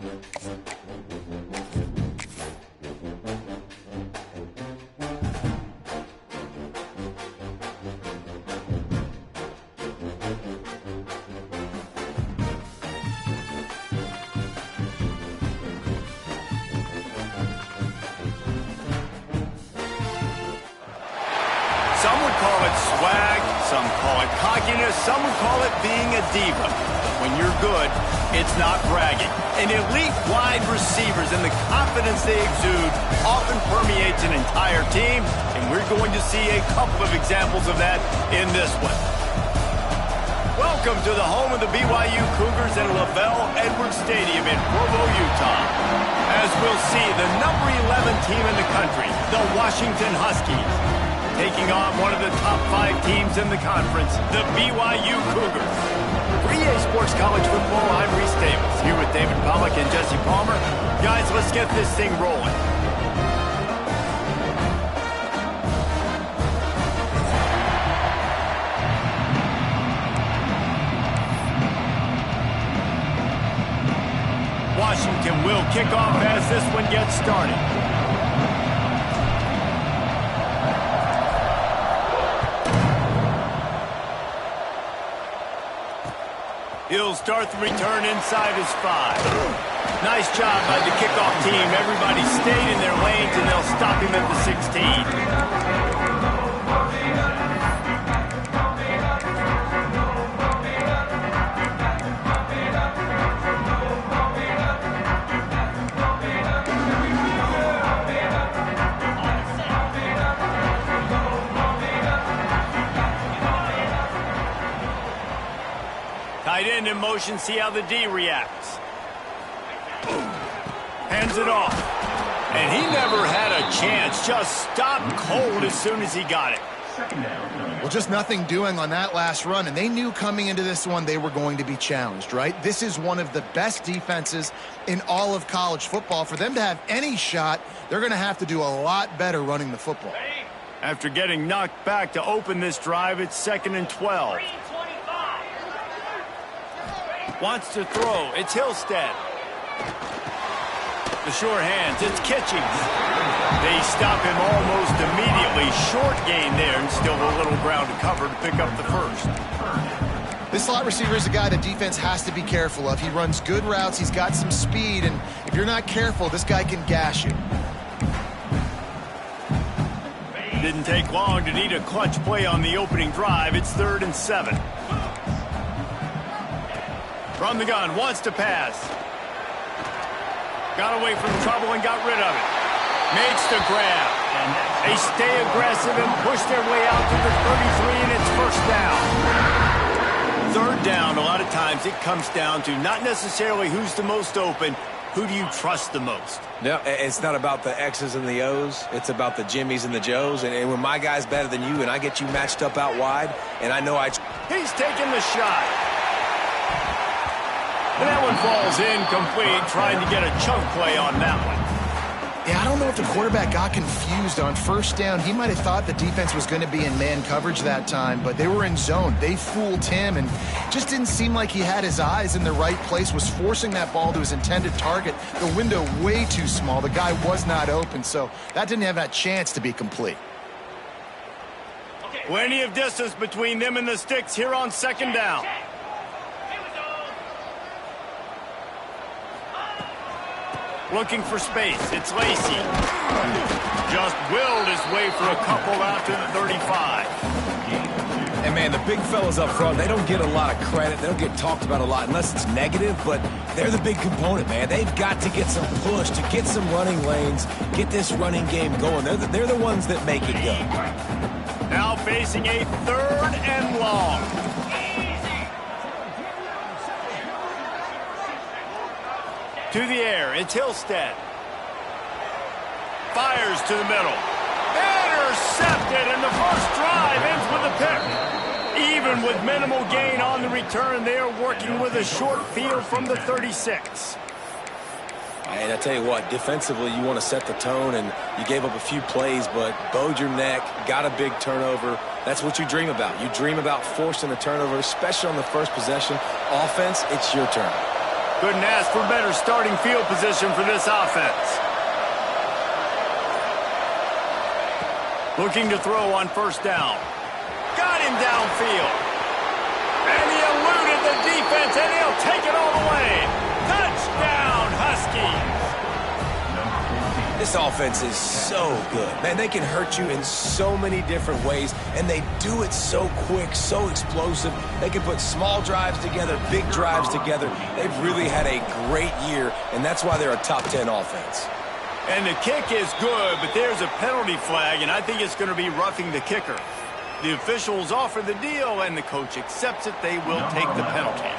Some would call it swag, some call it cockiness, some would call it being a diva. When you're good, it's not bragging. And elite wide receivers and the confidence they exude often permeates an entire team, and we're going to see a couple of examples of that in this one. Welcome to the home of the BYU Cougars at LaVell Edwards Stadium in Provo, Utah. As we'll see, the number 11 team in the country, the Washington Huskies, taking on one of the top 5 teams in the conference, the BYU Cougars. For EA Sports College Football, I'm Reese Davis, here with David Pollack and Jesse Palmer. Guys, let's get this thing rolling. Washington will kick off as this one gets started. He'll start the return inside his 5. Nice job by the kickoff team. Everybody stayed in their lanes, and they'll stop him at the 16. Tight end in motion, see how the D reacts. Hands it off. And he never had a chance. Just stopped cold as soon as he got it. Well, just nothing doing on that last run, and they knew coming into this one they were going to be challenged, right? This is one of the best defenses in all of college football. For them to have any shot, they're going to have to do a lot better running the football. After getting knocked back to open this drive, it's 2nd and 12. Wants to throw. It's Hillstead. The short hands. It's Kitchings. They stop him almost immediately. Short gain there, and still a little ground to cover to pick up the first. This slot receiver is a guy the defense has to be careful of. He runs good routes. He's got some speed, and if you're not careful, this guy can gash you. Didn't take long to need a clutch play on the opening drive. It's 3rd and 7. From the gun, wants to pass. Got away from trouble and got rid of it. Makes the grab. And they stay aggressive and push their way out to the 33, and it's 1st down. 3rd down, a lot of times it comes down to not necessarily who's the most open, who do you trust the most? No, it's not about the X's and the O's. It's about the Jimmies and the Joes. And when my guy's better than you and I get you matched up out wide, and I know He's taking the shot. And that one falls incomplete, trying to get a chunk play on that one. Yeah, I don't know if the quarterback got confused on 1st down. He might have thought the defense was going to be in man coverage that time, but they were in zone. They fooled him, and just didn't seem like he had his eyes in the right place, was forcing that ball to his intended target. The window way too small. The guy was not open, so that didn't have that chance to be complete. Plenty of distance between them and the sticks here on 2nd down. Looking for space. It's Lacey. Just willed his way for a couple out to the 35. And, man, the big fellas up front, they don't get a lot of credit. They don't get talked about a lot unless it's negative, but they're the big component, man. They've got to get some push, to get some running lanes, get this running game going. They're the ones that make it go. Now facing a 3rd and long. To the air, it's Hillstead. Fires to the middle. Intercepted, and the first drive ends with a pick. Even with minimal gain on the return, they are working with a short field from the 36. And I tell you what, defensively, you want to set the tone, and you gave up a few plays, but bowed your neck, got a big turnover. That's what you dream about. You dream about forcing a turnover, especially on the first possession. Offense, it's your turn. Couldn't ask for better starting field position for this offense. Looking to throw on first down. Got him downfield. And he eluded the defense, and he'll take it all the way. Touchdown, Huskies. This offense is so good. Man, they can hurt you in so many different ways, and they do it so quick, so explosive. They can put small drives together, big drives together. They've really had a great year, and that's why they're a top 10 offense. And the kick is good, but there's a penalty flag, and I think it's going to be roughing the kicker. The officials offer the deal, and the coach accepts it. They will take the penalty.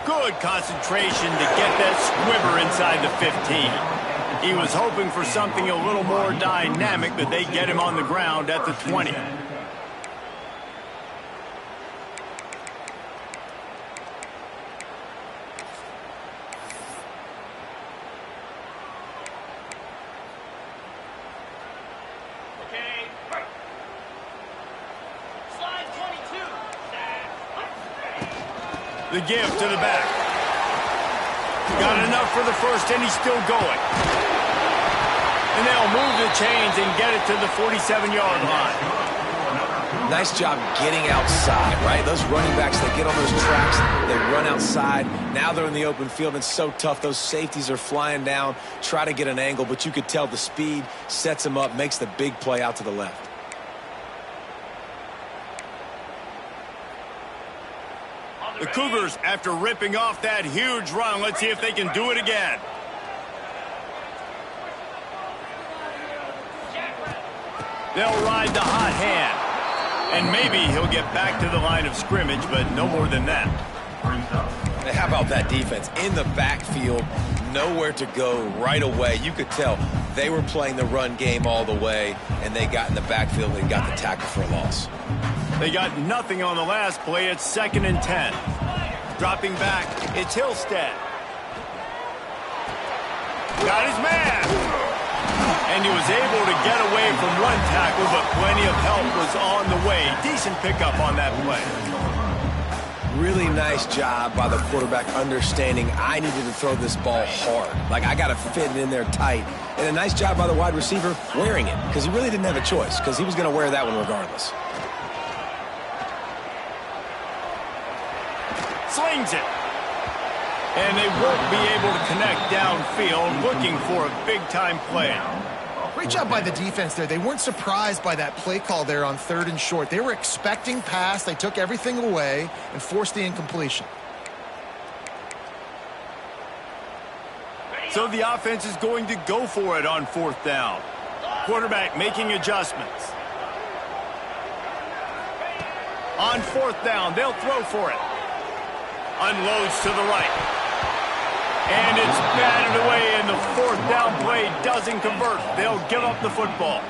Good concentration to get that squibber inside the 15. He was hoping for something a little more dynamic, but they get him on the ground at the 20. The give to the back. Got enough for the first, and he's still going. And they'll move the chains and get it to the 47-yard line. Nice job getting outside, right? Those running backs, they get on those tracks, they run outside. Now they're in the open field. It's so tough. Those safeties are flying down, try to get an angle, but you could tell the speed sets them up, makes the big play out to the left. The Cougars, after ripping off that huge run, let's see if they can do it again. They'll ride the hot hand. And maybe he'll get back to the line of scrimmage, but no more than that. How about that defense? In the backfield, nowhere to go right away. You could tell they were playing the run game all the way, and they got in the backfield and got the tackle for a loss. They got nothing on the last play. It's 2nd and 10. Dropping back, it's Hillstead. Got his man. And he was able to get away from one tackle, but plenty of help was on the way. Decent pickup on that play. Really nice job by the quarterback understanding I needed to throw this ball hard. Like, I got to fit it in there tight. And a nice job by the wide receiver wearing it, because he really didn't have a choice, because he was going to wear that one regardless. Slings it. And they won't be able to connect downfield, looking for a big-time play. Great job by the defense there. They weren't surprised by that play call there on 3rd and short. They were expecting pass. They took everything away and forced the incompletion. So the offense is going to go for it on 4th down. Quarterback making adjustments. On 4th down, they'll throw for it. Unloads to the right. And it's batted away, and the 4th down play doesn't convert. They'll give up the football.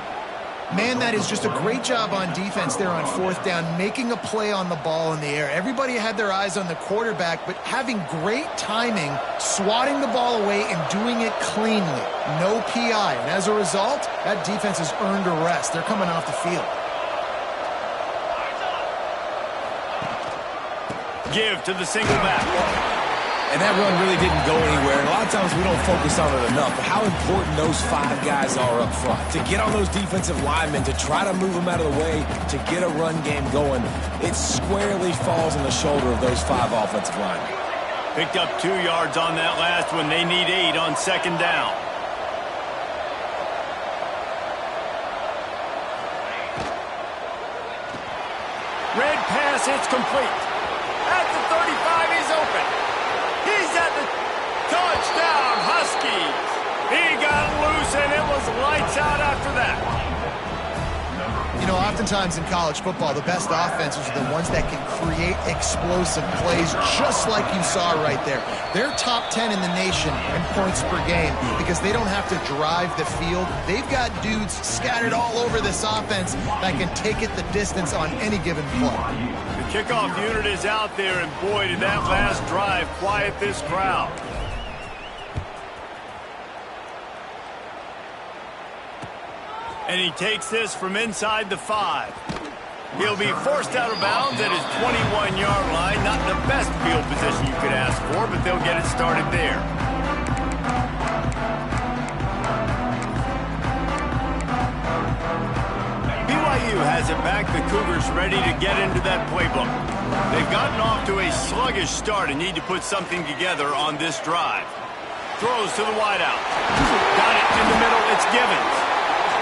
Man, that is just a great job on defense there on 4th down, making a play on the ball in the air. Everybody had their eyes on the quarterback, but having great timing, swatting the ball away and doing it cleanly. No PI. And as a result, that defense has earned a rest. They're coming off the field. Give to the single back. And that run really didn't go anywhere. And a lot of times we don't focus on it enough. But how important those 5 guys are up front. To get on those defensive linemen, to try to move them out of the way, to get a run game going, it squarely falls on the shoulder of those 5 offensive linemen. Picked up 2 yards on that last one. They need 8 on 2nd down. Red pass, it's complete. At the 35, he's open. He's at the touchdown, Huskies. He got loose, and it was lights out after that. You know, oftentimes in college football, the best offenses are the ones that can create explosive plays, just like you saw right there. They're top 10 in the nation in points per game because they don't have to drive the field. They've got dudes scattered all over this offense that can take it the distance on any given play. The kickoff unit is out there, and boy, did that last drive quiet this crowd. And he takes this from inside the 5. He'll be forced out of bounds at his 21-yard line. Not the best field position you could ask for, but they'll get it started there. BYU has it back. The Cougars ready to get into that playbook. They've gotten off to a sluggish start and need to put something together on this drive. Throws to the wideout. Got it in the middle. It's Givens.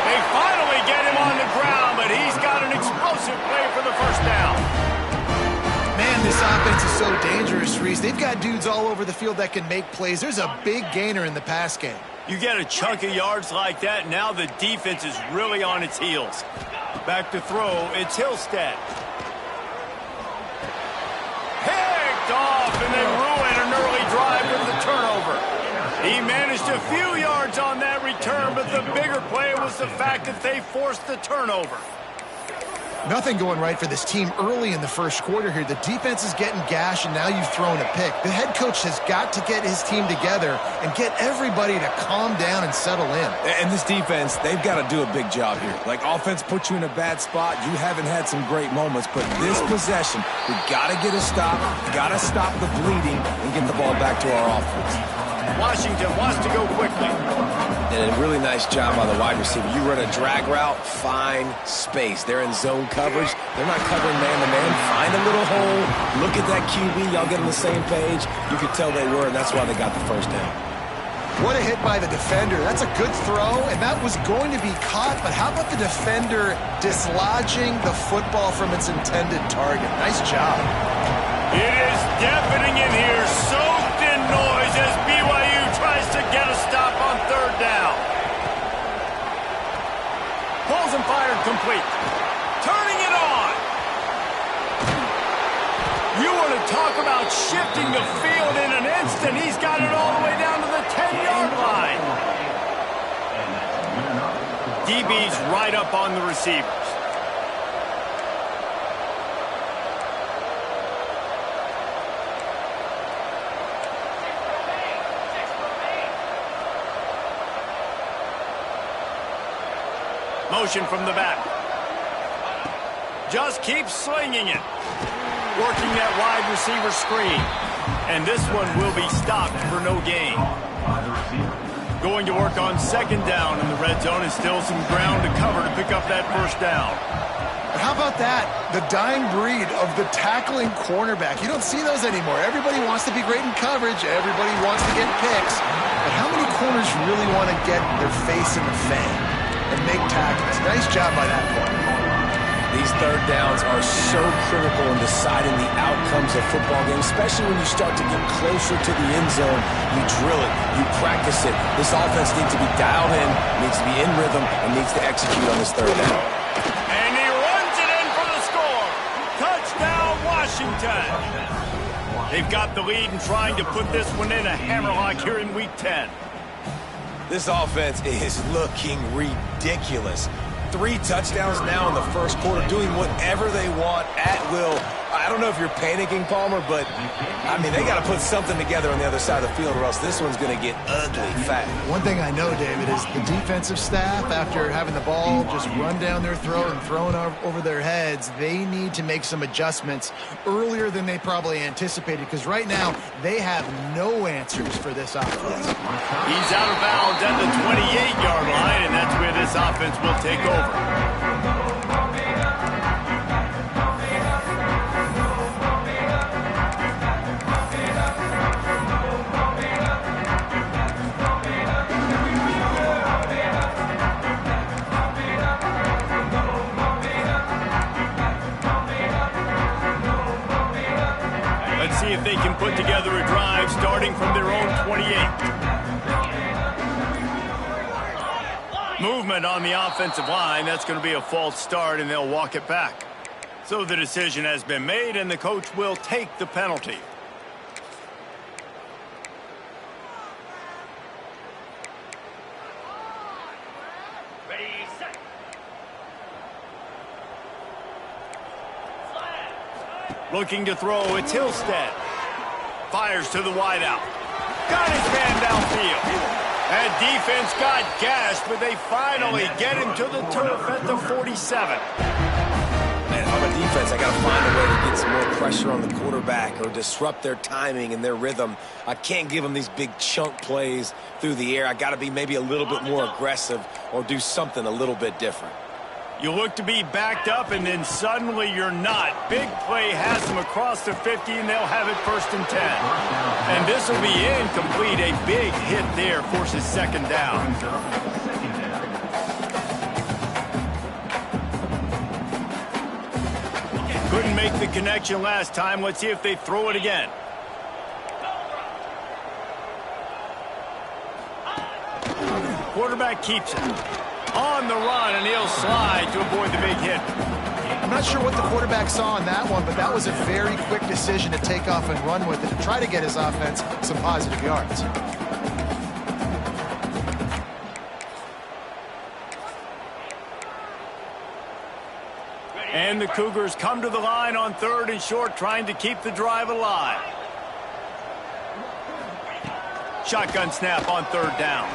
They finally get him on the ground, but he's got an explosive play for the first down. Man, this offense is so dangerous, Reese. They've got dudes all over the field that can make plays. There's a big gainer in the pass game. You get a chunk of yards like that, now the defense is really on its heels. Back to throw, it's Hillstead. Picked off and then ruined an early drive with the turnover. He managed a few yards on that return, but the bigger play was the fact that they forced the turnover. Nothing going right for this team early in the first quarter here. The defense is getting gashed, and now you've thrown a pick. The head coach has got to get his team together and get everybody to calm down and settle in. And this defense, they've got to do a big job here. Like, offense puts you in a bad spot. You haven't had some great moments, but this possession, we got to get a stop, got to stop the bleeding, and get the ball back to our offense. Washington wants to go quickly. And a really nice job by the wide receiver. You run a drag route, find space. They're in zone coverage. They're not covering man-to-man. Find a little hole. Look at that QB. Y'all get on the same page. You could tell they were, and that's why they got the first down. What a hit by the defender. That's a good throw, and that was going to be caught, but how about the defender dislodging the football from its intended target? Nice job. It is deafening in here, soaked in noise as BYU tries to get a stop on third down. Pulls and fired complete. Turning it on. You want to talk about shifting the field in an instant. He's got it all the way down to the 10-yard line. DB's right up on the receivers. Motion from the back. Just keeps slinging it. Working that wide receiver screen. And this one will be stopped for no gain. Going to work on second down in the red zone, and still some ground to cover to pick up that first down. But how about that? The dying breed of the tackling cornerback. You don't see those anymore. Everybody wants to be great in coverage. Everybody wants to get picks. But how many corners really want to get their face in the fan and make tackles? Nice job by that corner. These third downs are so critical in deciding the outcomes of football games, especially when you start to get closer to the end zone. You drill it, you practice it. This offense needs to be dialed in, needs to be in rhythm, and needs to execute on this third down. And he runs it in for the score. Touchdown, Washington. They've got the lead and trying to put this one in a hammerlock here in Week 10. This offense is looking ridiculous. 3 touchdowns now in the first quarter, doing whatever they want at will. I don't know if you're panicking, Palmer, but, I mean, they got to put something together on the other side of the field or else this one's going to get ugly fast. One thing I know, David, is the defensive staff, after having the ball just run down their throat and thrown over their heads, they need to make some adjustments earlier than they probably anticipated, because right now they have no answers for this offense. He's out of bounds at the 28-yard line, and that's where this offense will take over. Let's see if they can put together a drive starting from their own 28. Movement on the offensive line. That's going to be a false start, and they'll walk it back. So the decision has been made, and the coach will take the penalty. Ready, set. Looking to throw, it's Hillstead. Fires to the wideout. Got his man downfield. That defense got gashed, but they finally get him to the turf at the 47. Man, if I'm a defense, I got to find a way to get some more pressure on the quarterback or disrupt their timing and their rhythm. I can't give them these big chunk plays through the air. I got to be maybe a little bit more aggressive or do something a little bit different. You look to be backed up, and then suddenly you're not. Big play has them across the 50, and they'll have it 1st and 10. And this will be incomplete. A big hit there forces 2nd down. Couldn't make the connection last time. Let's see if they throw it again. Quarterback keeps it. On the run, and he'll slide to avoid the big hit. I'm not sure what the quarterback saw on that one, but that was a very quick decision to take off and run with it to try to get his offense some positive yards. And the Cougars come to the line on 3rd and short, trying to keep the drive alive. Shotgun snap on 3rd down.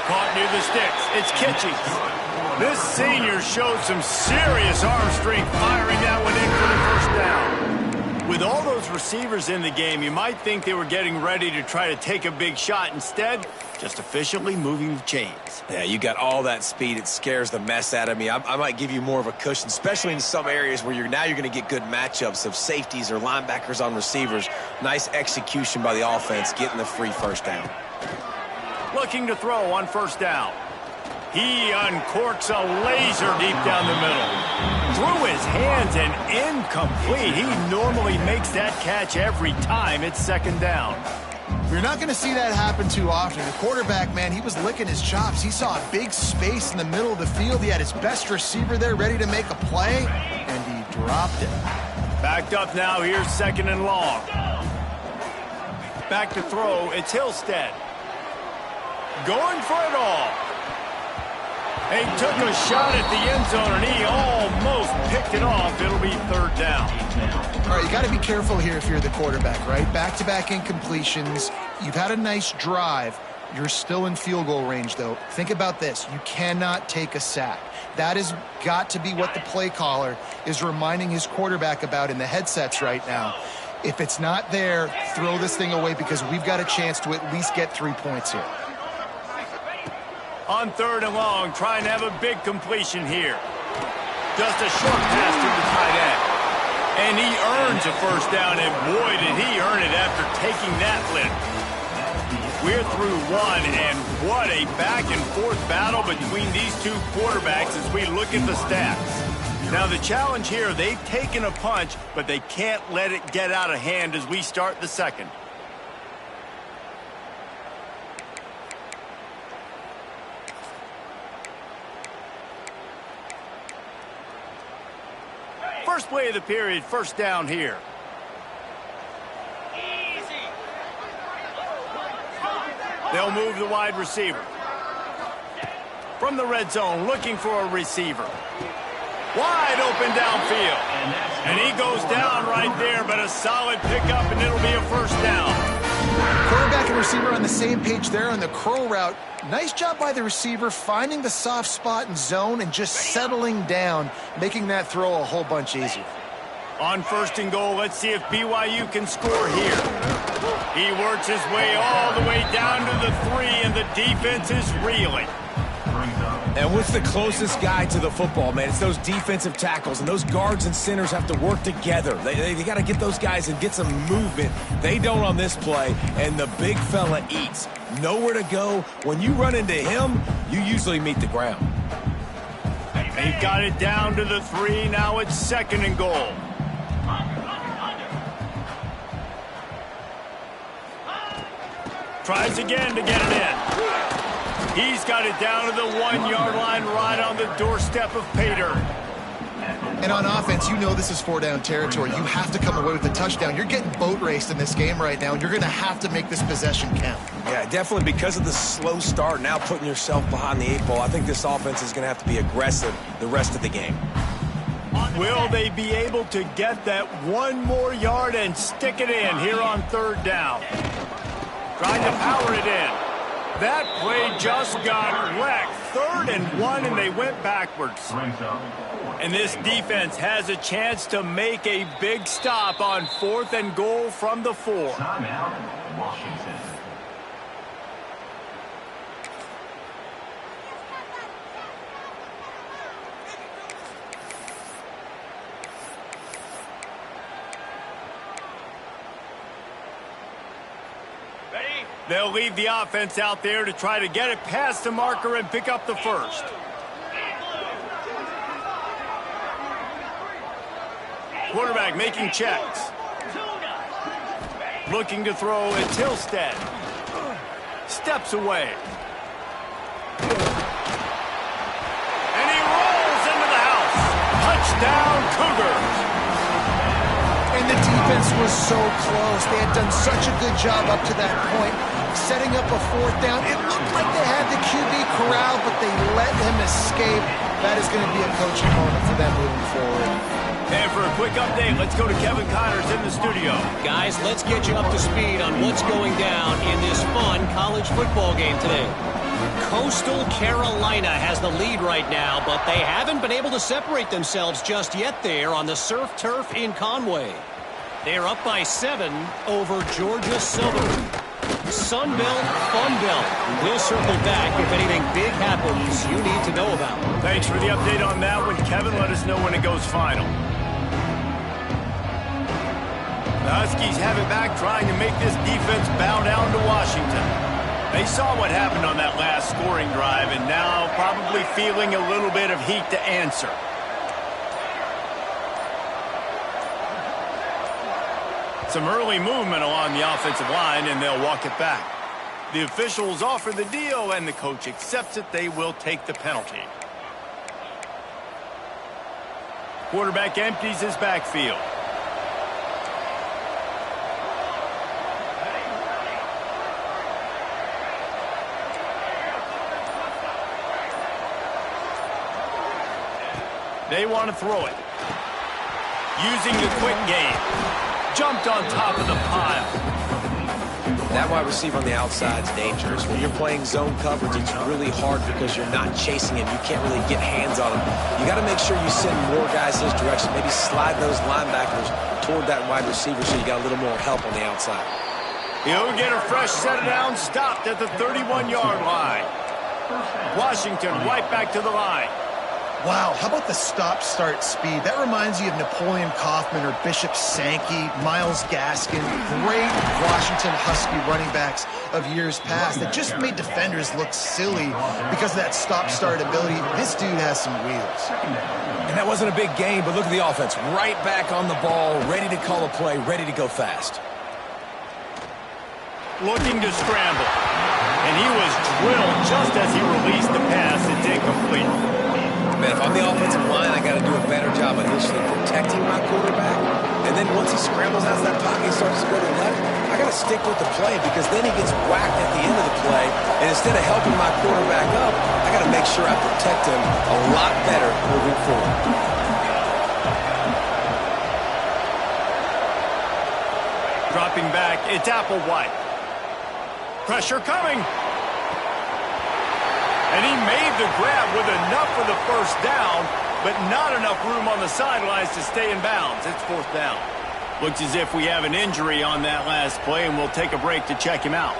Caught near the sticks. It's Kitchings. This senior showed some serious arm strength firing that one in for the 1st down. With all those receivers in the game, you might think they were getting ready to try to take a big shot. Instead, just efficiently moving the chains. Yeah, you got all that speed. It scares the mess out of me. I might give you more of a cushion, especially in some areas where you're going to get good matchups of safeties or linebackers on receivers. Nice execution by the offense, getting the free 1st down. Looking to throw on 1st down. He uncorks a laser deep down the middle. Through his hands and incomplete. He normally makes that catch every time. It's 2nd down. You're not going to see that happen too often. The quarterback, man, he was licking his chops. He saw a big space in the middle of the field. He had his best receiver there ready to make a play, and he dropped it. Backed up now. Here's 2nd and long. Back to throw. It's Hillstead. Going for it all. He took a shot at the end zone, and he almost picked it off. It'll be 3rd down. All right, you got to be careful here if you're the quarterback, right? Back-to-back incompletions. You've had a nice drive. You're still in field goal range, though. Think about this. You cannot take a sack. That has got to be what the play caller is reminding his quarterback about in the headsets right now. If it's not there, throw this thing away because we've got a chance to at least get 3 points here. On 3rd and long, trying to have a big completion here. Just a short pass to the tight end. And he earns a 1st down, and boy, did he earn it after taking that lift. We're through 1, and what a back-and-forth battle between these two quarterbacks as we look at the stats. Now, the challenge here, they've taken a punch, but they can't let it get out of hand as we start the 2nd. First play of the period, 1st down here. They'll move the wide receiver. From the red zone, looking for a receiver. Wide open downfield. And he goes down right there, but a solid pickup, and it'll be a 1st down. Quarterback and receiver on the same page there on the curl route. Nice job by the receiver finding the soft spot in zone and just settling down, making that throw a whole bunch easier. On 1st and goal, let's see if BYU can score here. He works his way all the way down to the 3, and the defense is reeling. And what's the closest guy to the football, man? It's those defensive tackles, and those guards and centers have to work together. They got to get those guys and get some movement. They don't on this play, and the big fella eats. Nowhere to go. When you run into him, you usually meet the ground. They've got it down to the 3. Now it's 2nd and goal. Tries again to get it in. He's got it down to the 1-yard line right on the doorstep of Pater. And on offense, you know this is 4-down territory. You have to come away with a touchdown. You're getting boat raced in this game right now, and you're going to have to make this possession count. Yeah, definitely because of the slow start, now putting yourself behind the 8 ball. I think this offense is going to have to be aggressive the rest of the game. Will they be able to get that 1 more yard and stick it in here on 3rd down? Trying to power it in. That play just got wrecked. 3rd and 1, and they went backwards. And this defense has a chance to make a big stop on 4th and goal from the 4. Timeout, Washington. They'll leave the offense out there to try to get it past the marker and pick up the first. Quarterback making checks. Looking to throw at Tilstead. Steps away. And he rolls into the house. Touchdown, Cougars. And the defense was so close. They had done such a good job up to that point, setting up a 4th down. It looked like they had the QB corralled, but they let him escape. That is going to be a coaching moment for them moving forward. And for a quick update, let's go to Kevin Connors in the studio. Guys, let's get you up to speed on what's going down in this fun college football game today. Coastal Carolina has the lead right now, but they haven't been able to separate themselves just yet there on the surf turf in Conway. They're up by 7 over Georgia Southern. Sun Belt, Fun Belt. We'll circle back if anything big happens you need to know about. Thanks for the update on that one, Kevin. Let us know when it goes final. The Huskies have it back, trying to make this defense bow down to Washington. They saw what happened on that last scoring drive, and now probably feeling a little bit of heat to answer. Some early movement along the offensive line, and they'll walk it back. The officials offer the deal, and the coach accepts it. They will take the penalty. Quarterback empties his backfield. They want to throw it. Using the quick game. Jumped on top of the pile. That wide receiver on the outside is dangerous. When you're playing zone coverage, it's really hard because you're not chasing him. You can't really get hands on him. You got to make sure you send more guys his direction. Maybe slide those linebackers toward that wide receiver so you got a little more help on the outside. He'll get a fresh set down, stopped at the 31-yard line. Washington right back to the line. Wow, how about the stop-start speed? That reminds you of Napoleon Kaufman or Bishop Sankey, Myles Gaskin, great Washington Husky running backs of years past that just made defenders look silly because of that stop-start ability. This dude has some wheels. And that wasn't a big game, but look at the offense. Right back on the ball, ready to call a play, ready to go fast. Looking to scramble. And he was drilled just as he released the pass. It's incomplete. Man, if I'm the offensive line, I got to do a better job initially protecting my quarterback. And then once he scrambles out of that pocket and starts to go to the left, I got to stick with the play because then he gets whacked at the end of the play. And instead of helping my quarterback up, I got to make sure I protect him a lot better moving forward. Dropping back, it's Applewhite. Pressure coming. And he made the grab with enough for the first down, but not enough room on the sidelines to stay in bounds. It's 4th down. Looks as if we have an injury on that last play, and we'll take a break to check him out.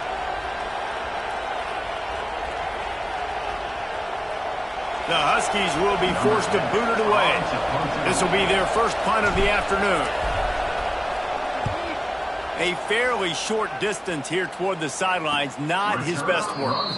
The Huskies will be forced to boot it away. This will be their first punt of the afternoon. A fairly short distance here toward the sidelines, not his best work.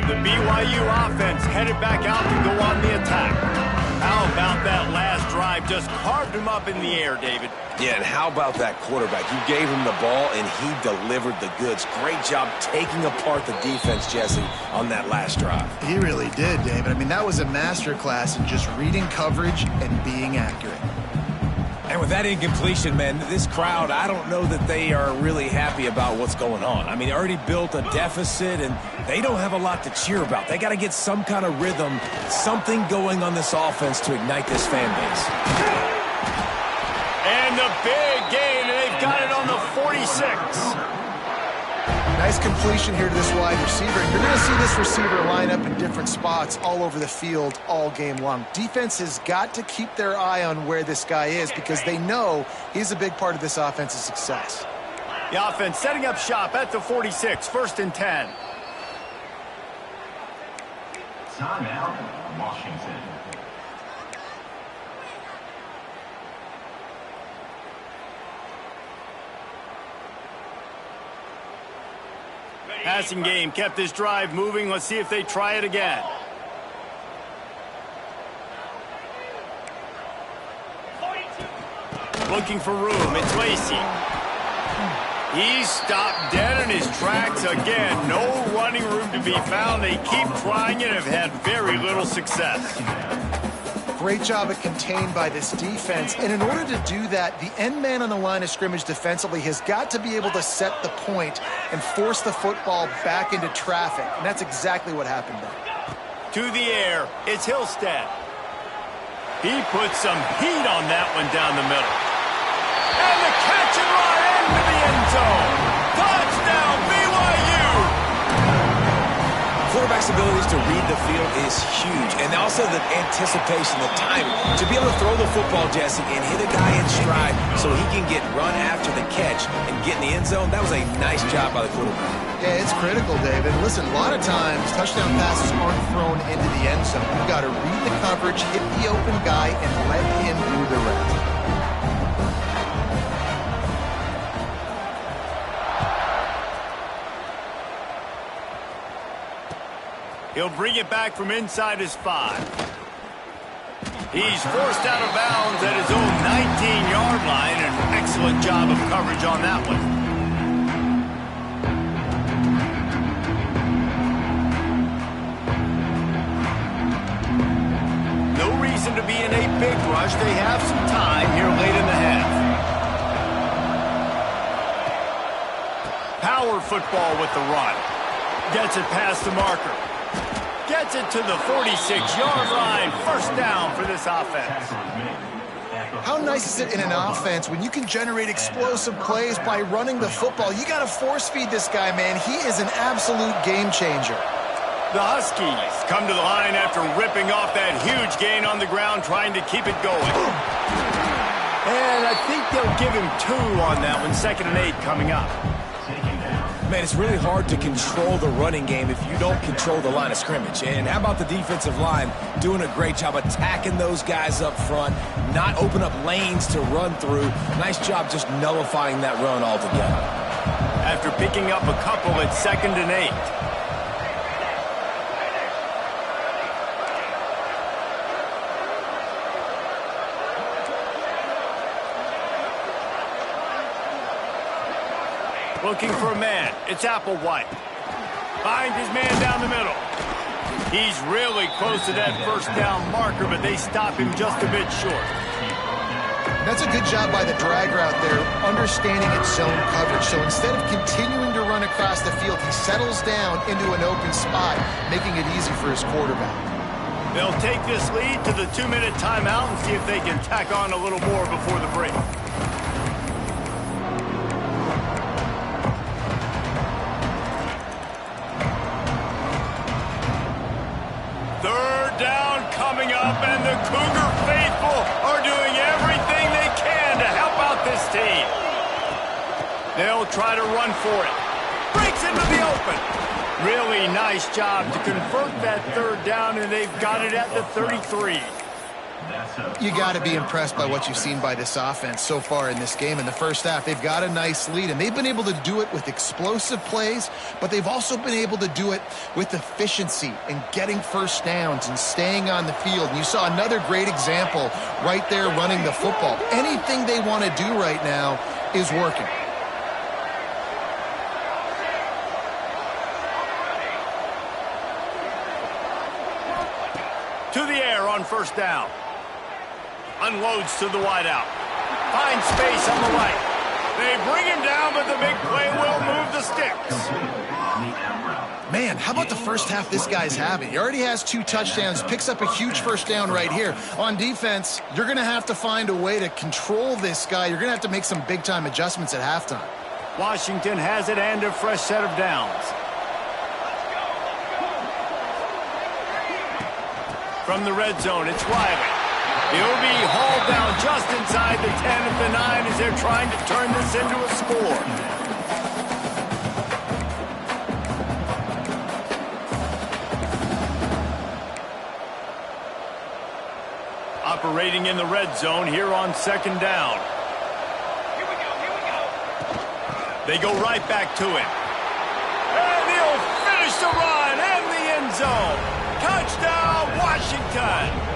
The BYU offense headed back out to go on the attack. How about that last drive? Just carved him up in the air, David. Yeah, and how about that quarterback? You gave him the ball, and he delivered the goods. Great job taking apart the defense, Jesse, on that last drive. He really did, David. I mean, that was a masterclass in just reading coverage and being accurate. And And with that incompletion, man, this crowd, I don't know that they are really happy about what's going on. I mean, they already built a deficit, and they don't have a lot to cheer about. They got to get some kind of rhythm, something going on this offense to ignite this fan base. And the big gain, and they've got it on the 46. Nice completion here to this wide receiver. You're going to see this receiver line up in different spots all over the field all game long. Defense has got to keep their eye on where this guy is because they know he's a big part of this offense's success. The offense setting up shop at the 46, 1st and 10. Timeout, Washington. Passing game kept this drive moving. Let's see if they try it again. Looking for room. It's Lacey. He's stopped dead in his tracks again. No running room to be found. They keep trying it and have had very little success. Great job at contained by this defense. And in order to do that, the end man on the line of scrimmage defensively has got to be able to set the point and force the football back into traffic. And that's exactly what happened there. To the air, it's Hillstead. He put some heat on that one down the middle. And the catch and run into the end zone. Touchdown, BYU! Quarterback's abilities to read the field is huge, and also the anticipation, the timing. To be able to throw the football, Jesse, and hit a guy in stride so he can get run after the catch and get in the end zone, that was a nice job by the quarterback. Yeah, it's critical, David. Listen, a lot of times touchdown passes aren't thrown into the end zone. You've got to read the coverage, hit the open guy, and let him do the rest. He'll bring it back from inside his 5. He's forced out of bounds at his own 19-yard line. An excellent job of coverage on that one. No reason to be in a big rush. They have some time here late in the half. Power football with the run. Gets it past the marker. Gets it to the 46-yard line. 1st down for this offense. How nice is it in an offense when you can generate explosive plays by running the football? You got to force feed this guy, man. He is an absolute game changer. The Huskies come to the line after ripping off that huge gain on the ground, trying to keep it going. And I think they'll give him 2 on that one. 2nd and 8 coming up. Man, it's really hard to control the running game if you don't control the line of scrimmage. And how about the defensive line doing a great job attacking those guys up front, not open up lanes to run through. Nice job just nullifying that run altogether. After picking up a couple, it's 2nd and 8. Looking for a man. It's Applewhite. Finds his man down the middle. He's really close to that 1st down marker, but they stop him just a bit short. That's a good job by the drag route there, understanding its zone coverage. So instead of continuing to run across the field, he settles down into an open spot, making it easy for his quarterback. They'll take this lead to the 2-minute timeout and see if they can tack on a little more before the break. Coming up, and the Cougar faithful are doing everything they can to help out this team. They'll try to run for it. Breaks into the open. Really nice job to convert that 3rd down, and they've got it at the 33. You got to be impressed by what you've seen by this offense so far in this game. In the first half, they've got a nice lead, and they've been able to do it with explosive plays, but they've also been able to do it with efficiency and getting 1st downs and staying on the field. And you saw another great example right there running the football. Anything they want to do right now is working. To the air on 1st down. Unloads to the wideout. Finds space on the right. They bring him down, but the big play will move the sticks. Man, how about the first half this guy's having? He already has 2 touchdowns, picks up a huge first down right here. On defense, you're going to have to find a way to control this guy. You're going to have to make some big-time adjustments at halftime. Washington has it and a fresh set of downs. From the red zone, it's Riley. He'll be hauled down just inside the 10 of the 9 as they're trying to turn this into a score. Operating in the red zone here on second down. Here we go. They go right back to him. And he'll finish the run and the end zone. Touchdown, Washington.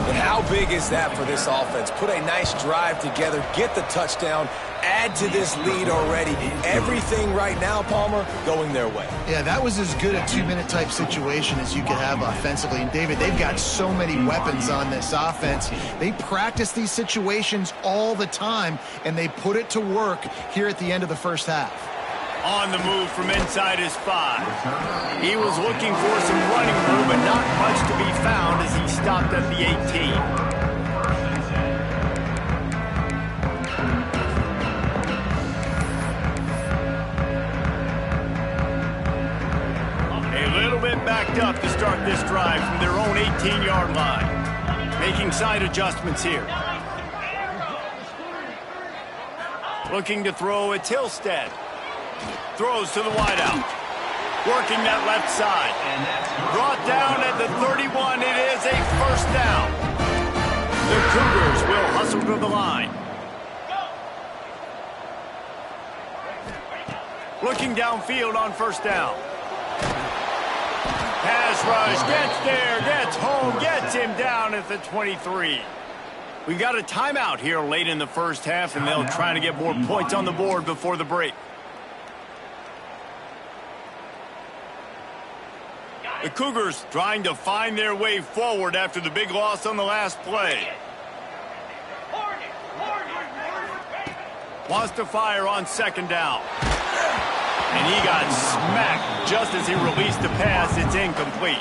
And how big is that for this offense? Put a nice drive together, get the touchdown, add to this lead already. Everything right now, Palmer, going their way. Yeah, that was as good a 2-minute type situation as you could have offensively. And, David, they've got so many weapons on this offense. They practice these situations all the time, and they put it to work here at the end of the first half. On the move from inside his 5. He was looking for some running room, but not much to be found as he stopped at the 18. A little bit backed up to start this drive from their own 18-yard line. Making side adjustments here. Looking to throw at Tilstead. Throws to the wideout. Working that left side. Brought down at the 31. It is a first down. The Cougars will hustle to the line. Looking downfield on first down. Pass rush. Gets there. Gets home. Gets him down at the 23. We've got a timeout here late in the first half, and they'll try to get more points on the board before the break. The Cougars trying to find their way forward after the big loss on the last play. Wants to fire on second down. And he got smacked just as he released the pass. It's incomplete.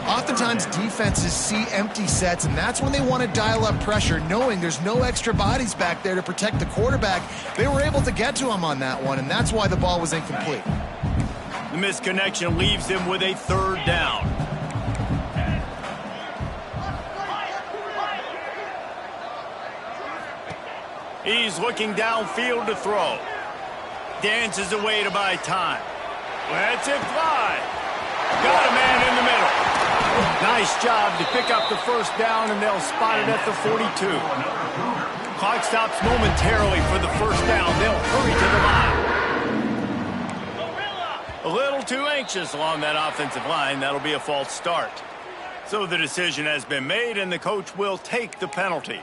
Oftentimes, defenses see empty sets, and that's when they want to dial up pressure, knowing there's no extra bodies back there to protect the quarterback. They were able to get to him on that one, and that's why the ball was incomplete. The misconnection leaves him with a third down. He's looking downfield to throw. Dances away to buy time. Lets it fly. Got a man in the middle. Nice job to pick up the first down, and they'll spot it at the 42. Clock stops momentarily for the first down. They'll hurry to the line. A little too anxious along that offensive line. That'll be a false start. So the decision has been made, and the coach will take the penalty.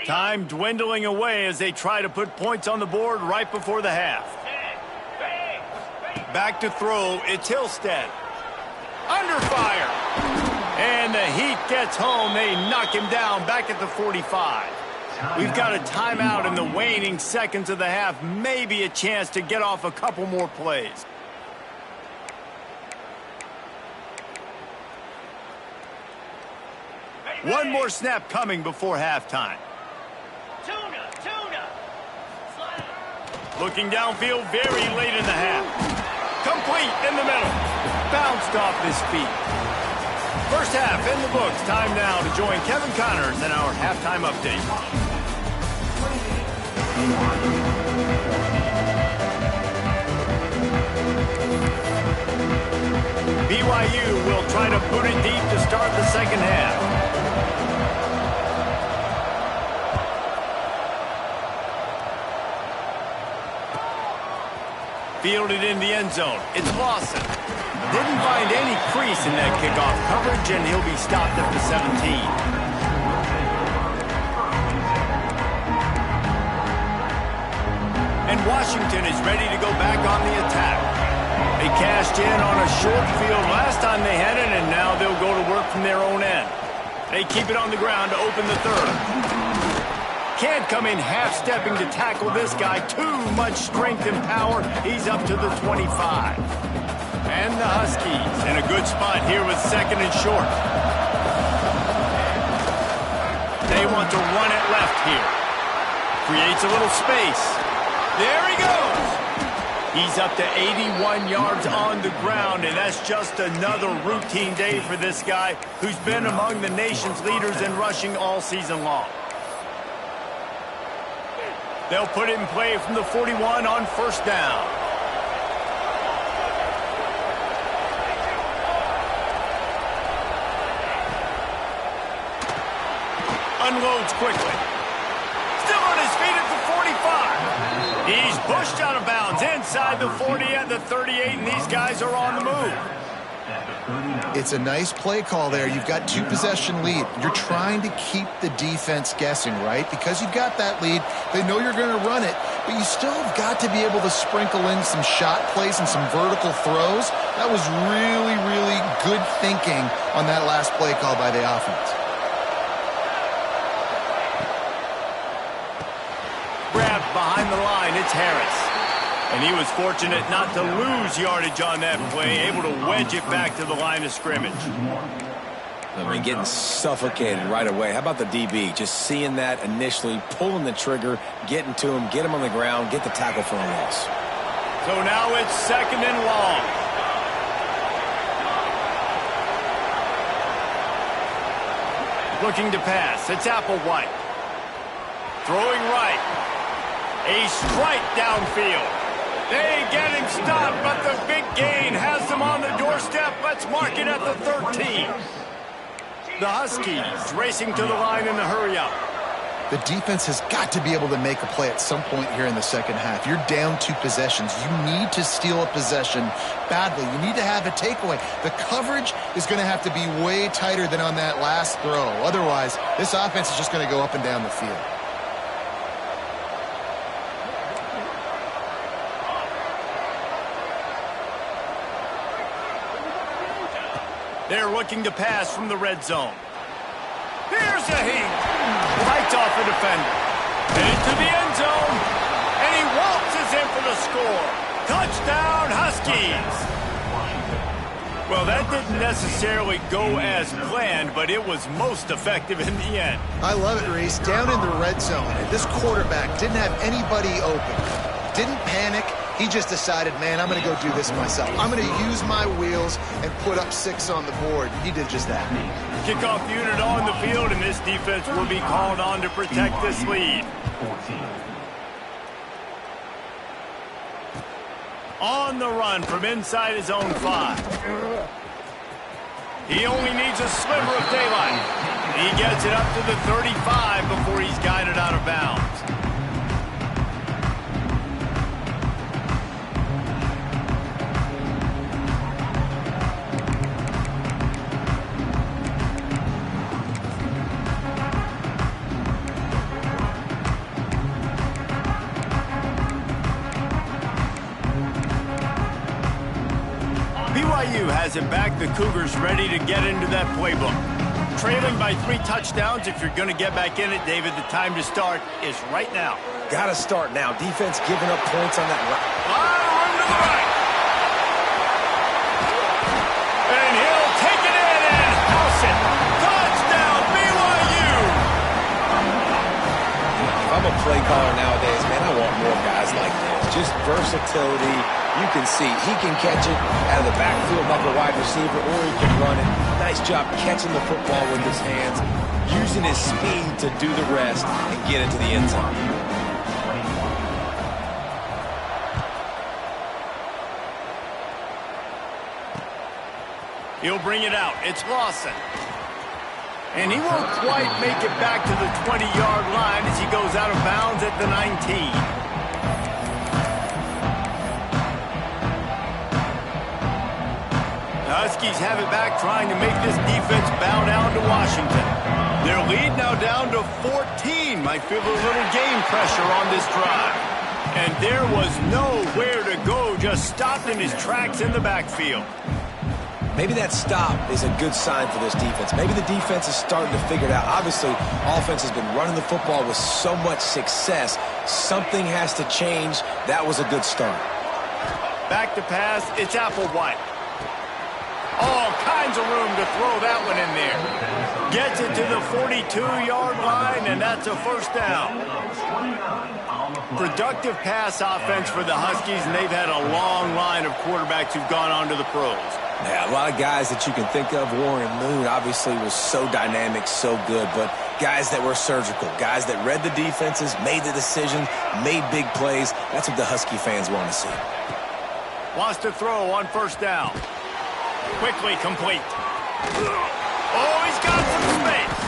Time dwindling away as they try to put points on the board right before the half. Back to throw, it's Tilstead. Under fire. And the heat gets home. They knock him down back at the 45. We've got a timeout in the waning seconds of the half. Maybe a chance to get off a couple more plays. One more snap coming before halftime. Looking downfield very late in the half. Complete in the middle. Bounced off his feet. First half in the books. Time now to join Kevin Connors in our halftime update. BYU will try to boot it deep to start the second half. Fielded in the end zone. It's Lawson. Didn't find any crease in that kickoff coverage, and he'll be stopped at the 17. and Washington is ready to go back on the attack. They cashed in on a short field last time they had it, and now they'll go to work from their own end. They keep it on the ground to open the third. Can't come in half-stepping to tackle this guy. Too much strength and power. He's up to the 25. And the Huskies in a good spot here with second and short. They want to run it left here. Creates a little space. There he goes. He's up to 81 yards on the ground, and that's just another routine day for this guy who's been among the nation's leaders in rushing all season long. They'll put it in play from the 41 on first down. Unloads quickly. Still on his feet at the 45. He's pushed out of bounds inside the 40 at the 38, and these guys are on the move. It's a nice play call there. You've got two-possession lead. You're trying to keep the defense guessing, right? Because you've got that lead, they know you're going to run it, but you still have got to be able to sprinkle in some shot plays and some vertical throws. That was really, really good thinking on that last play call by the offense. Grabbed behind the line, it's Harris. And he was fortunate not to lose yardage on that play, able to wedge it back to the line of scrimmage. I mean, getting suffocated right away. How about the DB? Just seeing that initially, pulling the trigger, getting to him, get him on the ground, get the tackle for a loss. So now it's second and long. Looking to pass, it's Applewhite. Throwing right. A strike downfield. They get him stopped, but the big gain has them on the doorstep. Let's mark it at the 13. The Huskies racing to the line in the hurry-up. The defense has got to be able to make a play at some point here in the second half. You're down 2 possessions. You need to steal a possession badly. You need to have a takeaway. The coverage is going to have to be way tighter than on that last throw. Otherwise, this offense is just going to go up and down the field. They're looking to pass from the red zone. Here's a heat. Lights off a defender. And into the end zone. And he waltzes in for the score. Touchdown, Huskies. Well, that didn't necessarily go as planned, but it was most effective in the end. I love it, Reese. Down in the red zone, this quarterback didn't have anybody open. Didn't panic. He just decided, man, I'm going to go do this myself. I'm going to use my wheels and put up 6 on the board. He did just that. Kickoff unit on the field, and this defense will be called on to protect this lead. On the run from inside his own 5. He only needs a sliver of daylight. He gets it up to the 35 before he's guided out of bounds. BYU has it back. The Cougars ready to get into that playbook. Trailing by 3 touchdowns. If you're going to get back in it, David, the time to start is right now. Got to start now. Defense giving up points on that run. Run to the right. And he'll take it in and house it. Touchdown, BYU. If I'm a play caller nowadays, man, I want more guys like this. Just versatility. You can see he can catch it out of the backfield like a wide receiver, or he can run it. Nice job catching the football with his hands, using his speed to do the rest and get into the end zone. He'll bring it out. It's Lawson. And he won't quite make it back to the 20-yard line as he goes out of bounds at the 19. The Huskies have it back, trying to make this defense bow down to Washington. Their lead now down to 14. Might feel a little game pressure on this drive. And there was nowhere to go, just stopped in his tracks in the backfield. Maybe that stop is a good sign for this defense. Maybe the defense is starting to figure it out. Obviously, offense has been running the football with so much success. Something has to change. That was a good start. Back to pass, it's Applewhite. All kinds of room to throw that one in there. Gets it to the 42-yard line, and that's a first down. Productive pass offense for the Huskies, and they've had a long line of quarterbacks who've gone on to the pros. Yeah, a lot of guys that you can think of. Warren Moon obviously was so dynamic, so good, but guys that were surgical, guys that read the defenses, made the decision, made big plays. That's what the Husky fans want to see. Wants to throw on first down. Quickly complete. Oh, he's got some space.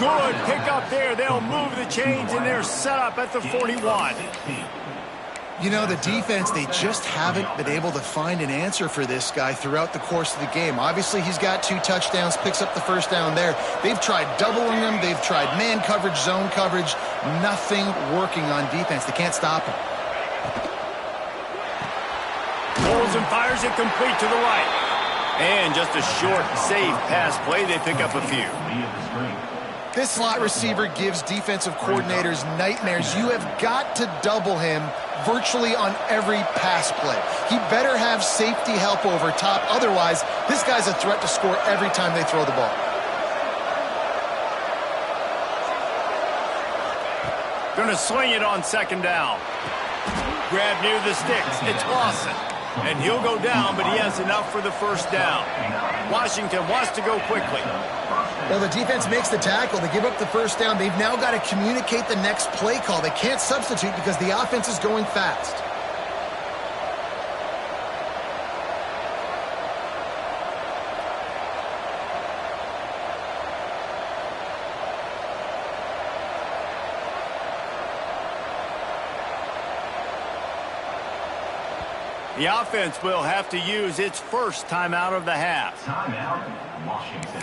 Good pick up there. They'll move the chains, and they're set up at the 41. You know, the defense, they just haven't been able to find an answer for this guy throughout the course of the game. Obviously, he's got 2 touchdowns, picks up the first down there. They've tried doubling him. They've tried man coverage, zone coverage. Nothing working on defense. They can't stop him. Pulls and fires it complete to the right. And just a short, safe pass play. They pick up a few. This slot receiver gives defensive coordinators nightmares. You have got to double him virtually on every pass play. He better have safety help over top. Otherwise, this guy's a threat to score every time they throw the ball. Going to swing it on second down. Grab near the sticks. It's Lawson. And he'll go down, but he has enough for the first down. Washington wants to go quickly. Well, the defense makes the tackle. They give up the first down. They've now got to communicate the next play call. They can't substitute because the offense is going fast. The offense will have to use its first timeout of the half. Timeout, Washington.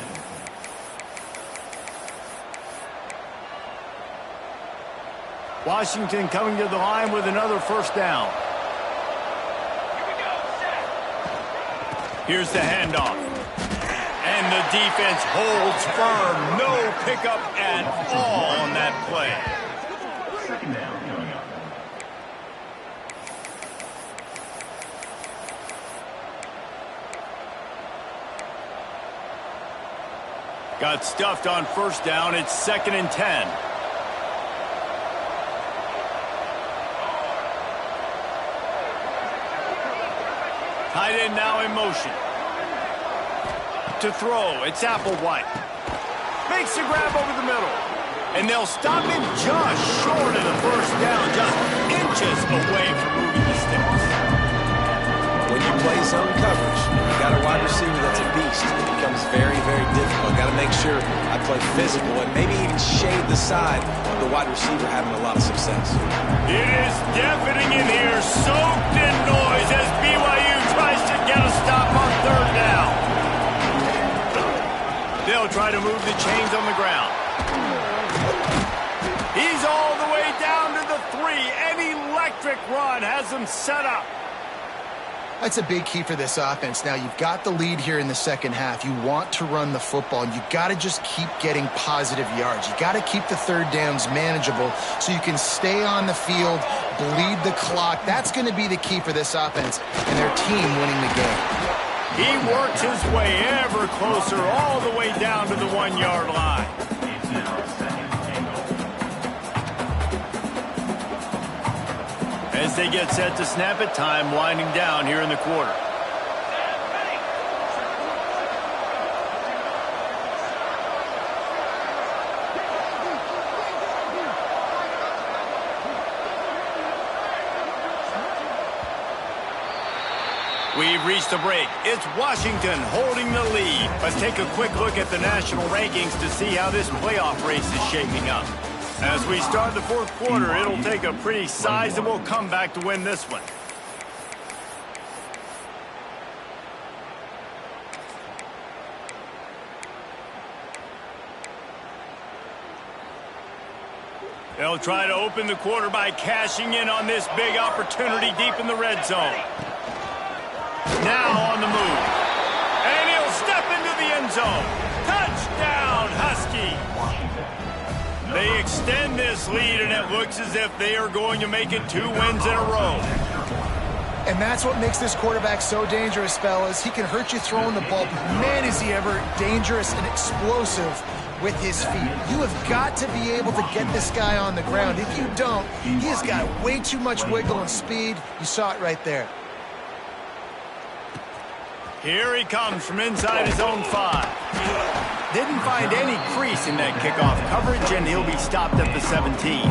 Washington coming to the line with another first down. Here's the handoff. And the defense holds firm. No pickup at all on that play. Second down coming up. Got stuffed on first down. It's 2nd and 10. Tight end now in motion. To throw, it's Applewhite. Makes the grab over the middle. And they'll stop him just short of the first down, just inches away from moving the sticks. When you play zone coverage, you got a wide receiver that's a beast. It becomes very, very difficult. Got to make sure I play physical and maybe even shade the side of the wide receiver having a lot of success. It is deafening in here, soaked in noise as BYU tries to get a stop on third down. They'll try to move the chains on the ground. He's all the way down to the 3. An electric run has him set up. That's a big key for this offense. Now, you've got the lead here in the second half. You want to run the football, and you've got to just keep getting positive yards. You've got to keep the third downs manageable so you can stay on the field, bleed the clock. That's going to be the key for this offense and their team winning the game. He works his way ever closer all the way down to the 1-yard line. As they get set to snap it, time winding down here in the quarter. We've reached the break. It's Washington holding the lead. Let's take a quick look at the national rankings to see how this playoff race is shaping up. As we start the fourth quarter, it'll take a pretty sizable comeback to win this one. They'll try to open the quarter by cashing in on this big opportunity deep in the red zone. Now on the move. And he'll step into the end zone. Touchdown, Husky. They extend this lead, and it looks as if they are going to make it 2 wins in a row. And that's what makes this quarterback so dangerous, fellas. He can hurt you throwing the ball, but man, is he ever dangerous and explosive with his feet. You have got to be able to get this guy on the ground. If you don't, he has got way too much wiggle and speed. You saw it right there. Here he comes from inside his own 5. Didn't find any crease in that kickoff coverage, and he'll be stopped at the 17.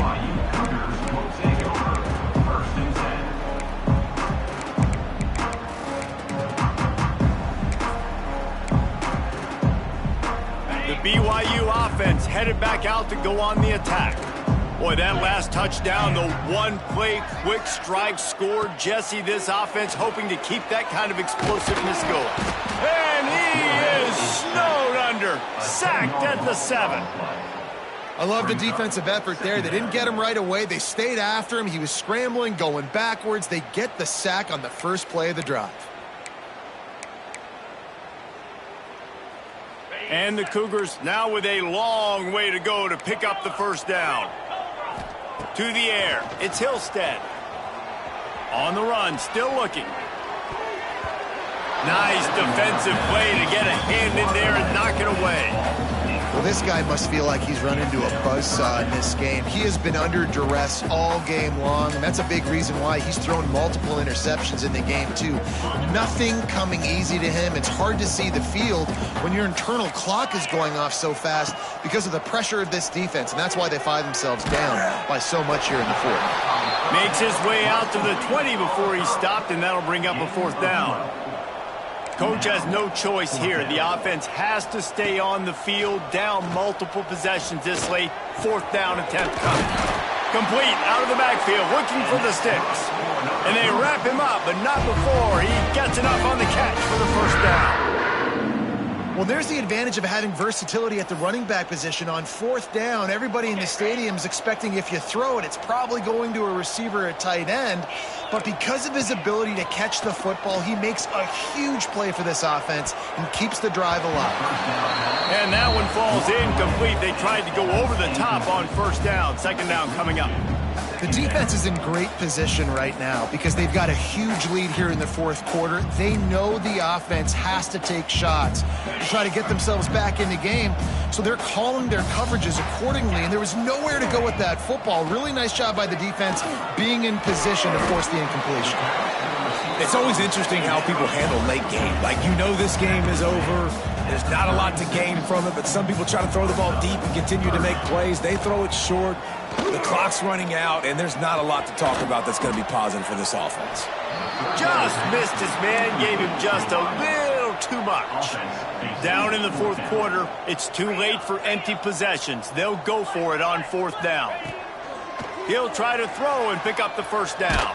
The BYU offense headed back out to go on the attack. Boy, that last touchdown, the one-play quick strike score. Jesse, this offense hoping to keep that kind of explosiveness going. And he is snowed under, sacked at the 7. I love the defensive effort there. They didn't get him right away. They stayed after him. He was scrambling, going backwards. They get the sack on the first play of the drive. And the Cougars now with a long way to go to pick up the first down. To the air, it's Hillstead. On the run, still looking. Nice defensive play to get a hand in there and knock it away. Well, this guy must feel like he's run into a buzzsaw in this game. He has been under duress all game long, and that's a big reason why he's thrown multiple interceptions in the game, too. Nothing coming easy to him. It's hard to see the field when your internal clock is going off so fast because of the pressure of this defense, and that's why they find themselves down by so much here in the 4th. Makes his way out to the 20 before he stopped, and that'll bring up a 4th down. Coach has no choice here. The offense has to stay on the field, down multiple possessions this late. 4th down attempt coming. Complete out of the backfield, looking for the sticks. And they wrap him up, but not before he gets enough on the catch for the first down. Well, there's the advantage of having versatility at the running back position. On 4th down, everybody in the stadium is expecting if you throw it, it's probably going to a receiver at tight end. But because of his ability to catch the football, he makes a huge play for this offense and keeps the drive alive. And that one falls incomplete. They tried to go over the top on 1st down. 2nd down coming up. The defense is in great position right now because they've got a huge lead here in the 4th quarter. They know the offense has to take shots to try to get themselves back in the game, so they're calling their coverages accordingly, and there was nowhere to go with that football. Really nice job by the defense being in position to force the incompletion. It's always interesting how people handle late game. Like, you know this game is over. There's not a lot to gain from it, but some people try to throw the ball deep and continue to make plays. They throw it short. The clock's running out, and there's not a lot to talk about that's going to be positive for this offense. Just missed his man, gave him just a little too much. Down in the 4th quarter, it's too late for empty possessions. They'll go for it on 4th down. He'll try to throw and pick up the first down.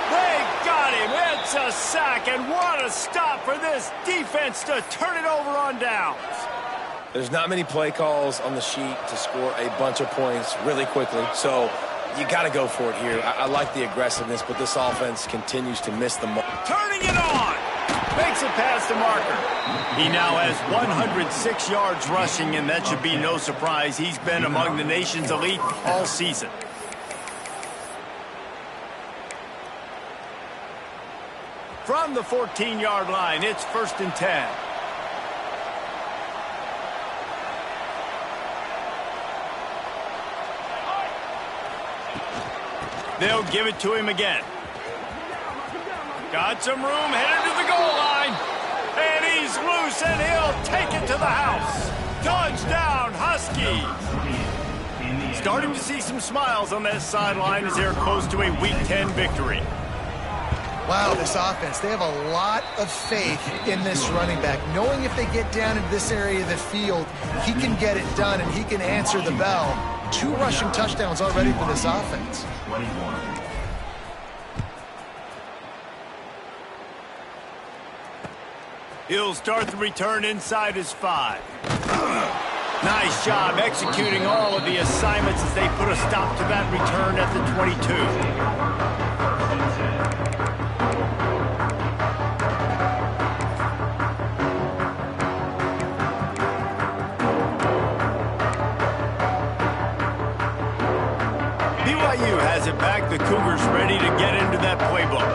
They got him. It's a sack, and what a stop for this defense to turn it over on downs. There's not many play calls on the sheet to score a bunch of points really quickly, so you got to go for it here. I like the aggressiveness, but this offense continues to miss the mark. Turning it on. Makes it past the marker. He now has 106 yards rushing, and that should be no surprise. He's been among the nation's elite all season. From the 14-yard line, it's 1st and 10. They'll give it to him again. Got some room, headed to the goal line. And he's loose, and he'll take it to the house. Touchdown, Huskies. Starting to see some smiles on that sideline as they're close to a Week 10 victory. Wow, this offense, they have a lot of faith in this running back, knowing if they get down into this area of the field, he can get it done and he can answer the bell. 2 rushing touchdowns already for this offense. He'll start the return inside his 5. Nice job executing all of the assignments as they put a stop to that return at the 22. BYU has it back. The Cougars ready to get into that playbook.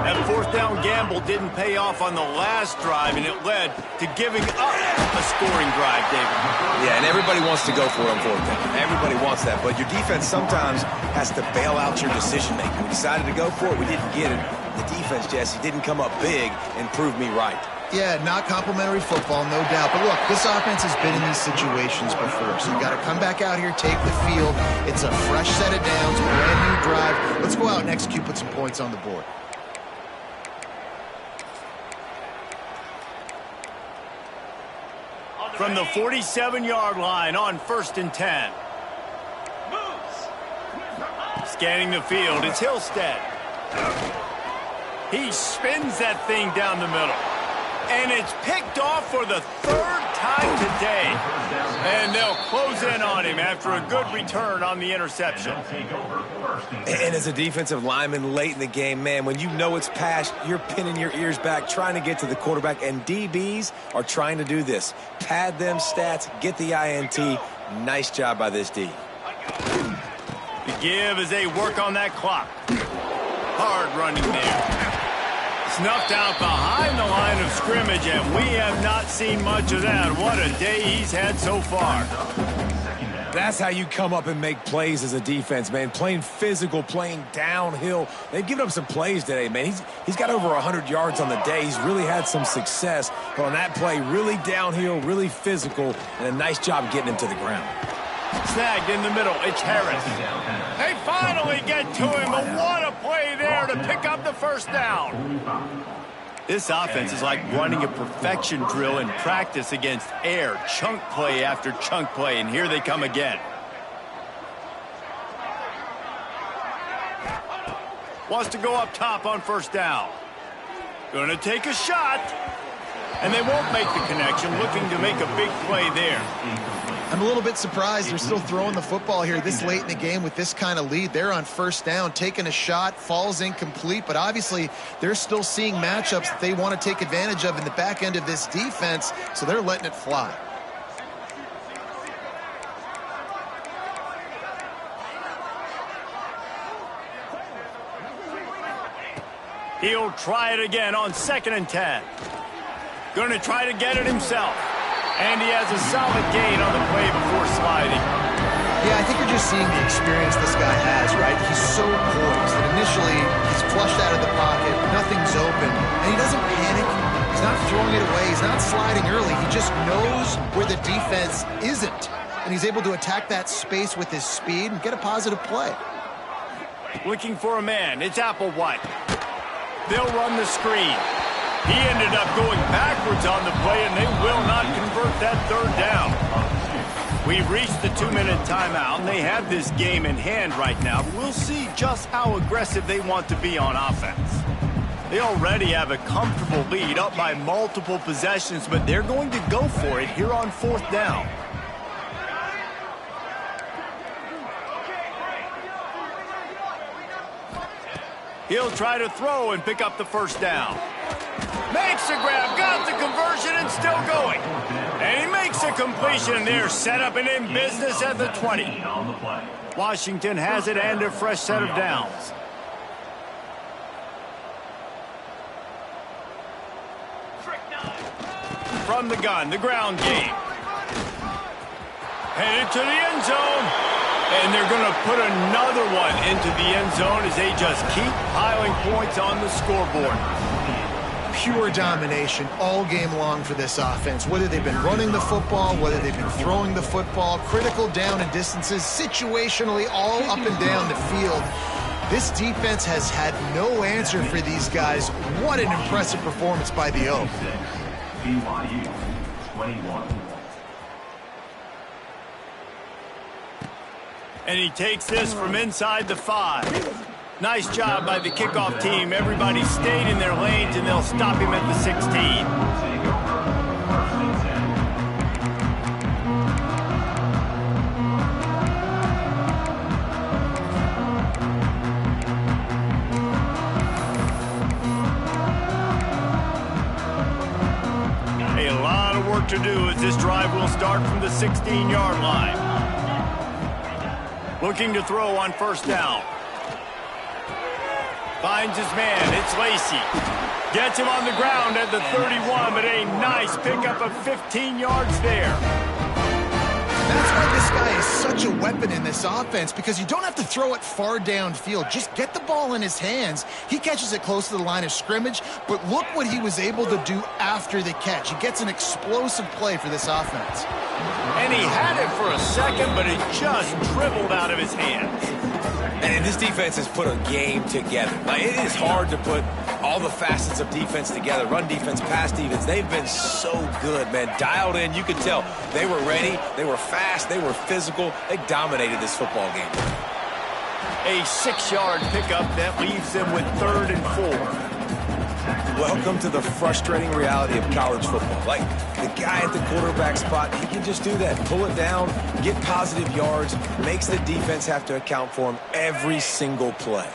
That fourth down gamble didn't pay off on the last drive, and it led to giving up a scoring drive, David. Yeah, and everybody wants to go for it on fourth down. Everybody wants that, but your defense sometimes has to bail out your decision-making. We decided to go for it. We didn't get it. The defense, Jesse, didn't come up big and prove me right. Yeah, not complimentary football, no doubt. But look, this offense has been in these situations before, so you got to come back out here, take the field. It's a fresh set of downs, brand new drive. Let's go out and execute, put some points on the board. From the 47-yard line on 1st and 10. Scanning the field, it's Hillstead. He spins that thing down the middle. And it's picked off for the third time today. And they'll close in on him after a good return on the interception. And as a defensive lineman late in the game, man, when you know it's past, you're pinning your ears back, trying to get to the quarterback. And DBs are trying to do this. Pad them stats, get the INT. Nice job by this D. The give as they work on that clock. Hard running there. Snuffed out behind the line of scrimmage, and we have not seen much of that. What a day he's had so far. That's how you come up and make plays as a defense, man. Playing physical, playing downhill. They've given up some plays today, man. He's got over 100 yards on the day. He's really had some success. But on that play, really downhill, really physical, and a nice job getting him to the ground. Snagged in the middle. It's Harris. They finally get to him, but what a play there to pick up the first down. This offense is like running a perfection drill in practice against air. Chunk play after chunk play, and here they come again. Wants to go up top on 1st down. Gonna take a shot. And they won't make the connection, looking to make a big play there. I'm a little bit surprised they're still throwing the football here this late in the game with this kind of lead. They're on 1st down, taking a shot, falls incomplete, but obviously they're still seeing matchups that they want to take advantage of in the back end of this defense, so they're letting it fly. He'll try it again on 2nd and 10. Going to try to get it himself. And he has a solid gain on the play before sliding. Yeah, I think you're just seeing the experience this guy has, right? He's so poised that initially he's flushed out of the pocket, nothing's open, and he doesn't panic. He's not throwing it away. He's not sliding early. He just knows where the defense isn't, and he's able to attack that space with his speed and get a positive play. Looking for a man. It's Applewhite. They'll run the screen. He ended up going backwards on the play, and they will not convert that 3rd down. We've reached the 2-minute timeout, and they have this game in hand right now. We'll see just how aggressive they want to be on offense. They already have a comfortable lead, up by multiple possessions, but they're going to go for it here on 4th down. He'll try to throw and pick up the 1st down. Makes the grab, got the conversion, and still going. And he makes a completion there, set up and in business at the 20. Washington has it and a fresh set of downs. From the gun, the ground game. Headed to the end zone. And they're going to put another one into the end zone as they just keep piling points on the scoreboard. Pure domination all game long for this offense. Whether they've been running the football, whether they've been throwing the football, critical down and distances, situationally all up and down the field. This defense has had no answer for these guys. What an impressive performance by the Oak. BYU 21. And he takes this from inside the 5. Nice job by the kickoff team. Everybody stayed in their lanes, and they'll stop him at the 16. work to do as this drive will start from the 16-yard line. Looking to throw on first down. Finds his man. It's Lacey. Gets him on the ground at the 31, but a nice pickup of 15 yards there. That's why this guy is such a weapon in this offense, because you don't have to throw it far downfield. Just get the ball in his hands. He catches it close to the line of scrimmage, but look what he was able to do after the catch. He gets an explosive play for this offense. And he had it for a second, but it just dribbled out of his hands. And this defense has put a game together. Like, it is hard to put all the facets of defense together. Run defense, pass defense. They've been so good, man. Dialed in. You could tell they were ready. They were fast. They were physical. They dominated this football game. A 6-yard pickup that leaves them with 3rd and 4. Welcome to the frustrating reality of college football. Like, the guy at the quarterback spot, he can just do that. Pull it down, get positive yards, makes the defense have to account for him every single play.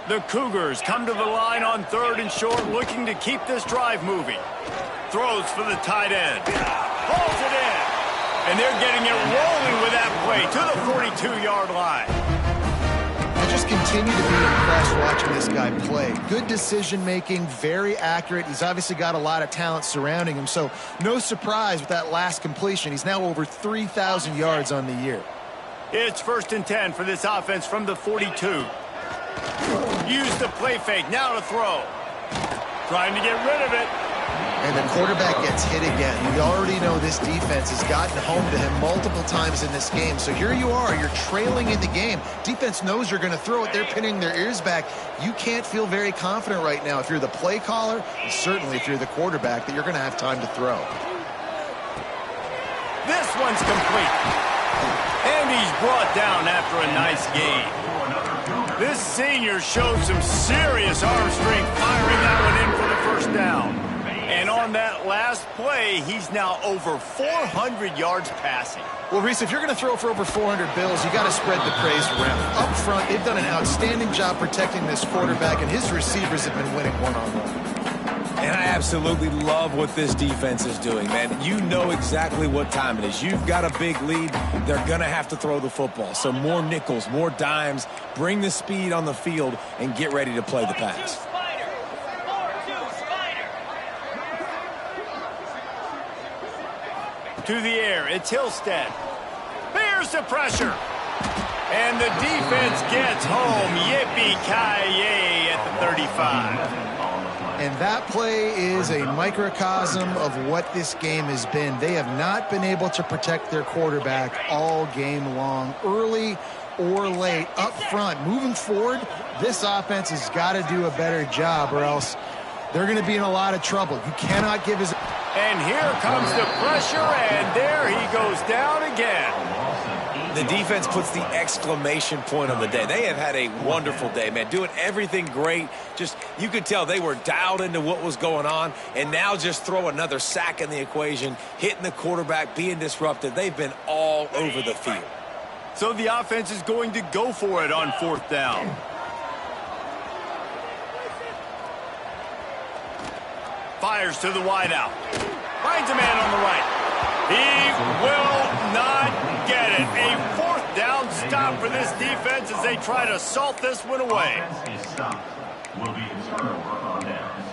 The Cougars come to the line on 3rd and short, looking to keep this drive moving. Throws for the tight end. Pulls it in. And they're getting it rolling with that play to the 42-yard line. I just continue to be impressed watching this guy play. Good decision-making, very accurate. He's obviously got a lot of talent surrounding him, so no surprise with that last completion. He's now over 3,000 yards on the year. It's 1st and 10 for this offense from the 42. Use the play fake, now to throw. Trying to get rid of it. And the quarterback gets hit again. You already know this defense has gotten home to him multiple times in this game. So here you are, you're trailing in the game. Defense knows you're going to throw it. They're pinning their ears back. You can't feel very confident right now if you're the play caller, and certainly if you're the quarterback, that you're going to have time to throw. This one's complete. And he's brought down after a nice gain. This senior showed some serious arm strength firing that one in for the first down. And on that last play, he's now over 400 yards passing. Well, Reese, if you're going to throw for over 400 bills, you got to spread the praise around. Up front, they've done an outstanding job protecting this quarterback, and his receivers have been winning one-on-one. And I absolutely love what this defense is doing, man. You know exactly what time it is. You've got a big lead. They're going to have to throw the football. So more nickels, more dimes, bring the speed on the field, and get ready to play the pass. To the air, it's Hillstead. Here's the pressure. And the defense gets home. Yippee-ki-yay at the 35. And that play is a microcosm of what this game has been. They have not been able to protect their quarterback all game long, early or late, up front. Moving forward, this offense has got to do a better job, or else they're going to be in a lot of trouble. You cannot give his... And here comes the pressure, and there he goes down again. The defense puts the exclamation point on the day. They have had a wonderful day, man, doing everything great. Just, you could tell they were dialed into what was going on, and now just throw another sack in the equation, hitting the quarterback, being disruptive. They've been all over the field. So the offense is going to go for it on 4th down. Fires to the wideout. Finds a man on the right. He will not get it. A 4th down stop for this defense as they try to salt this one away. Offense is stopped. Will be a turnover on downs.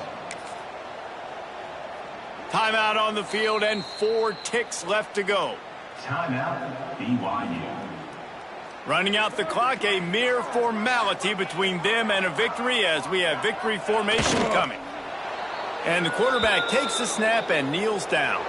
Timeout on the field and 4 ticks left to go. Timeout, BYU. Running out the clock, a mere formality between them and a victory as we have victory formation coming. And the quarterback takes the snap and kneels down.